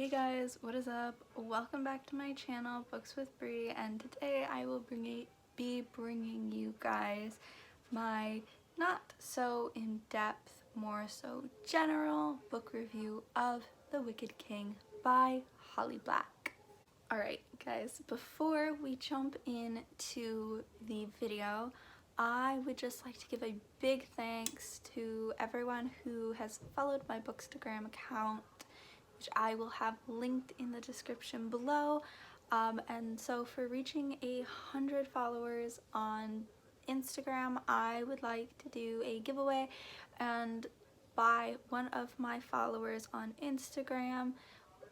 Hey guys, what is up? Welcome back to my channel, Books with Bree, and today I will be bringing you guys my not so in-depth, more so general book review of The Wicked King by Holly Black. Alright guys, before we jump into the video, I would just like to give a big thanks to everyone who has followed my Bookstagram account, which I will have linked in the description below. And so for reaching 100 followers on Instagram, I would like to do a giveaway and buy one of my followers on Instagram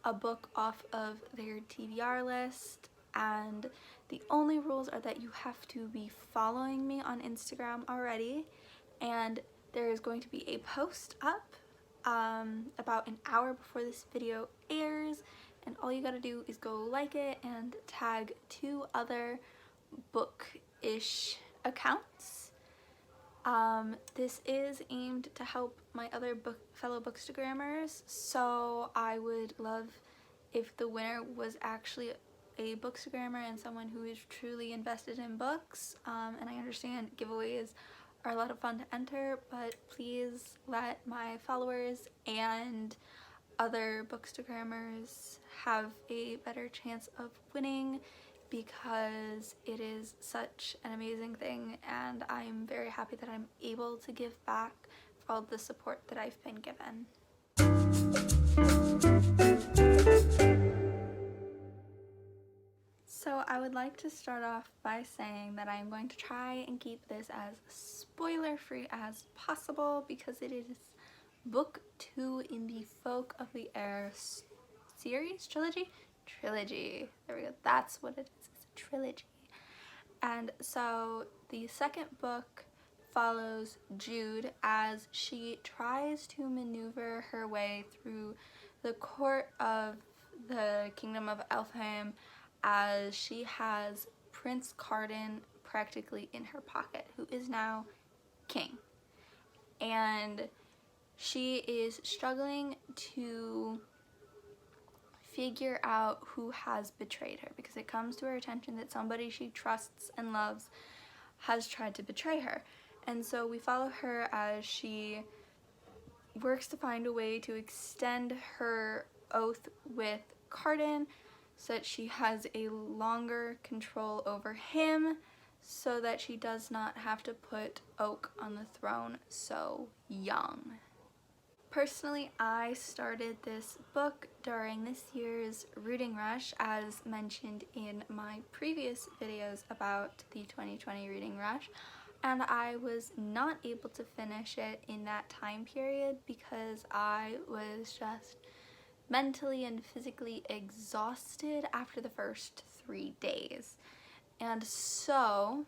a book off of their TBR list. And the only rules are that you have to be following me on Instagram already, and there is going to be a post up about an hour before this video airs, and all you gotta do is go like it and tag 2 other book-ish accounts. This is aimed to help my other fellow bookstagrammers, so I would love if the winner was actually a bookstagrammer and someone who is truly invested in books. And I understand giveaways are a lot of fun to enter, but please let my followers and other bookstagrammers have a better chance of winning, because it is such an amazing thing and I'm very happy that I'm able to give back for all the support that I've been given. So I would like to start off by saying that I'm going to try and keep this as spoiler free as possible, because it is book 2 in the Folk of the Air series? Trilogy. There we go. That's what it is. It's a trilogy. And so the second book follows Jude as she tries to maneuver her way through the court of the Kingdom of Elfham, as she has Prince Cardan practically in her pocket, who is now king. And she is struggling to figure out who has betrayed her, because it comes to her attention that somebody she trusts and loves has tried to betray her. And so we follow her as she works to find a way to extend her oath with Cardan so that she has a longer control over him, so that she does not have to put Oak on the throne so young. Personally, I started this book during this year's reading rush, as mentioned in my previous videos about the 2020 reading rush, and I was not able to finish it in that time period because I was just mentally and physically exhausted after the first 3 days. And so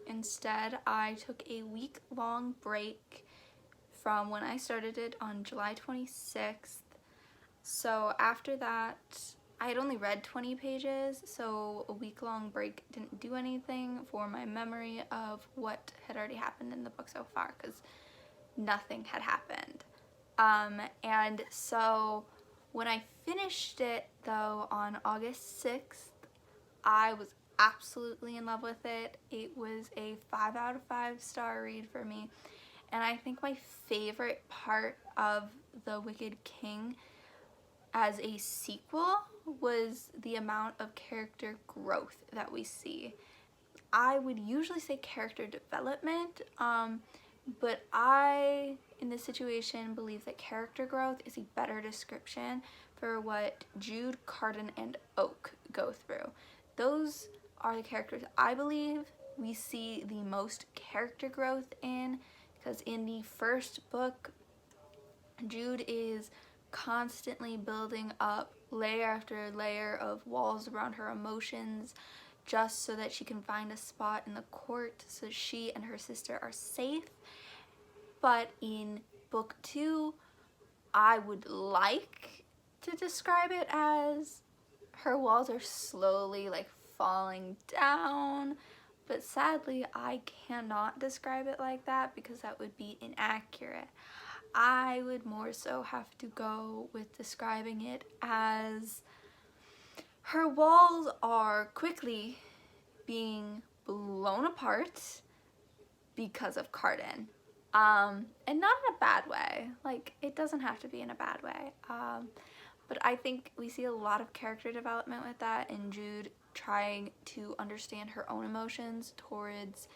instead I took a week-long break from when I started it on July 26th. So after that, I had only read 20 pages, so a week-long break didn't do anything for my memory of what had already happened in the book so far, because nothing had happened. And so when I finished it, though, on August 6th, I was absolutely in love with it. It was a 5 out of 5 star read for me. And I think my favorite part of The Wicked King as a sequel was the amount of character growth that we see. I would usually say character development, but I, in this situation, believe that character growth is a better description for what Jude, Cardan, and Oak go through. Those are the characters I believe we see the most character growth in, because in the first book, Jude is constantly building up layer after layer of walls around her emotions, just so that she can find a spot in the court so she and her sister are safe. But in book 2, I would like to describe it as her walls are slowly like falling down, but sadly I cannot describe it like that because that would be inaccurate. I would more so have to go with describing it as her walls are quickly being blown apart because of Cardan. And not in a bad way. Like, it doesn't have to be in a bad way. But I think we see a lot of character development with that, and Jude trying to understand her own emotions towards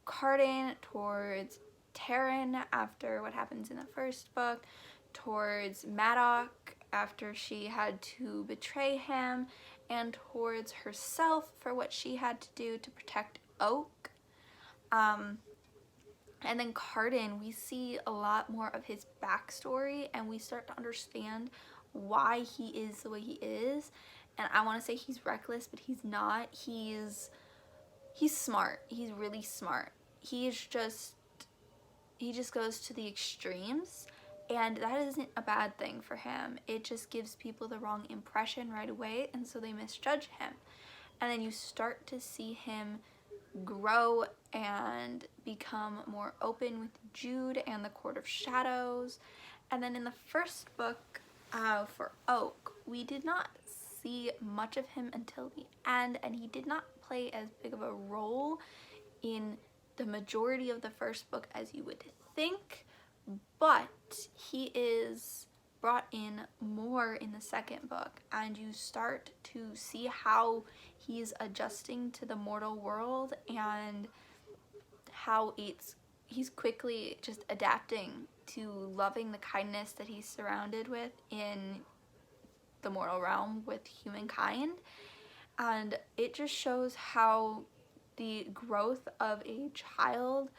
Cardan, towards Taryn after what happens in the first book, towards Maddox after she had to betray him, and towards herself for what she had to do to protect Oak. And then Cardan, we see a lot more of his backstory, and we start to understand why he is the way he is. And I want to say he's reckless, but he's not. He's smart. He's really smart. He just goes to the extremes, and that isn't a bad thing for him. It just gives people the wrong impression right away, and so they misjudge him. And then you start to see him grow and become more open with Jude and the Court of Shadows. And then in the first book, for Oak, we did not see much of him until the end, and he did not play as big of a role in the majority of the first book as you would think, but he is brought in more in the second book, and you start to see how he's adjusting to the mortal world and how he's quickly just adapting to loving the kindness that he's surrounded with in the mortal realm with humankind. And it just shows how the growth of a child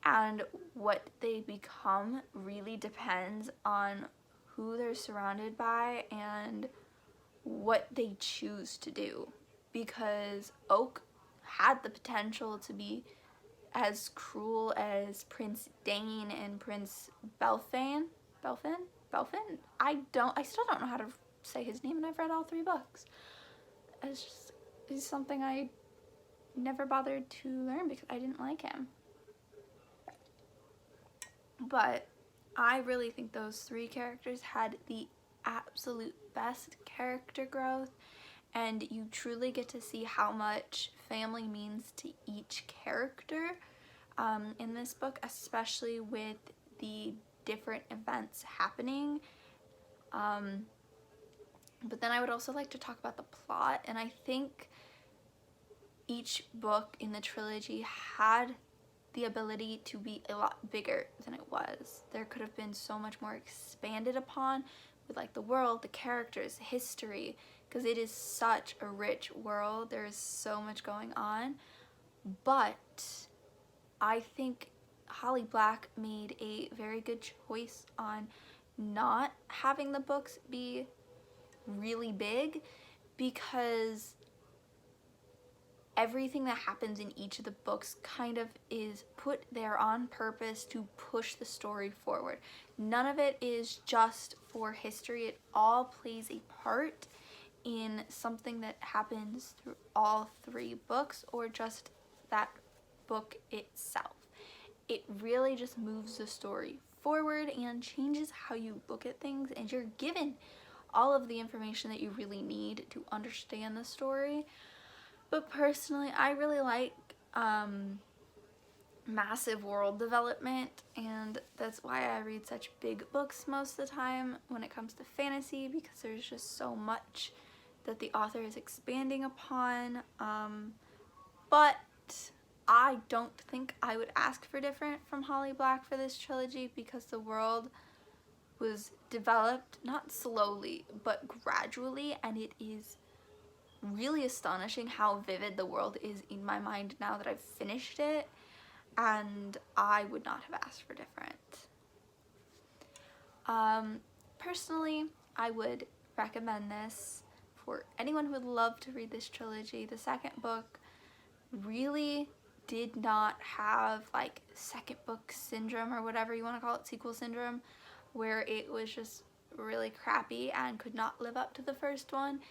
and what they become really depends on who they're surrounded by and what they choose to do. Because Oak had the potential to be as cruel as Prince Dane and Prince Belfin. I still don't know how to say his name, and I've read all 3 books. It's something I never bothered to learn because I didn't like him. But I really think those 3 characters had the absolute best character growth, and you truly get to see how much family means to each character in this book, especially with the different events happening. But then I would also like to talk about the plot, and I think each book in the trilogy had the ability to be a lot bigger than it was. There could have been so much more expanded upon with like the world, the characters, history, because it is such a rich world. There is so much going on. But I think Holly Black made a very good choice on not having the books be really big, because everything that happens in each of the books kind of is put there on purpose to push the story forward. None of it is just for history. It all plays a part in something that happens through all 3 books, or just that book itself. It really just moves the story forward and changes how you look at things, and you're given all of the information that you really need to understand the story. But personally, I really like massive world development, and that's why I read such big books most of the time when it comes to fantasy, because there's just so much that the author is expanding upon. But I don't think I would ask for different from Holly Black for this trilogy, because the world was developed not slowly but gradually, and it is really astonishing how vivid the world is in my mind now that I've finished it, and I would not have asked for different. Personally, I would recommend this for anyone who would love to read this trilogy. The second book really did not have like second book syndrome, or whatever you want to call it, sequel syndrome, where it was just really crappy and could not live up to the first one.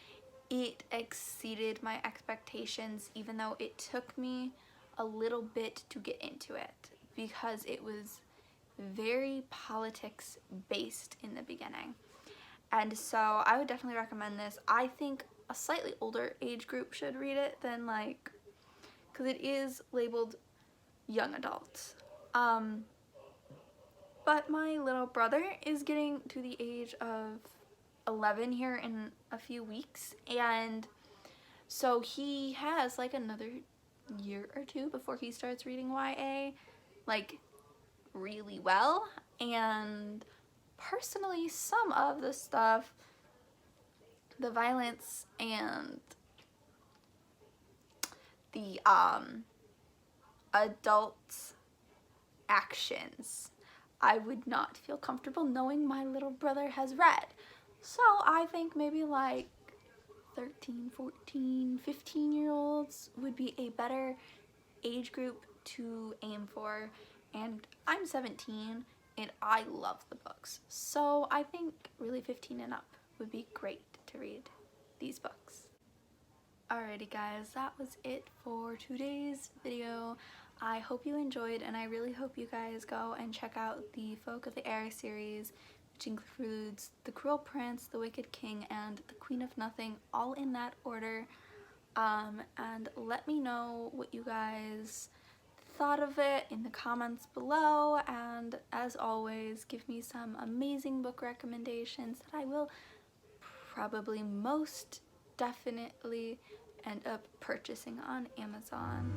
It exceeded my expectations, even though it took me a little bit to get into it, because it was very politics based in the beginning. And so I would definitely recommend this. I think a slightly older age group should read it than like, because it is labeled young adults. But my little brother is getting to the age of 11 here in a few weeks, and so he has like another year or two before he starts reading YA like really well. And personally, some of the stuff, the violence and the adult actions, I would not feel comfortable knowing my little brother has read. So I think maybe like 13, 14, 15-year-olds would be a better age group to aim for. And I'm 17 and I love the books. So I think really 15 and up would be great to read these books. Alrighty guys, that was it for today's video. I hope you enjoyed, and I really hope you guys go and check out the Folk of the Air series, which includes The Cruel Prince, The Wicked King, and The Queen of Nothing, all in that order. And let me know what you guys thought of it in the comments below, and as always, give me some amazing book recommendations that I will probably most definitely end up purchasing on Amazon.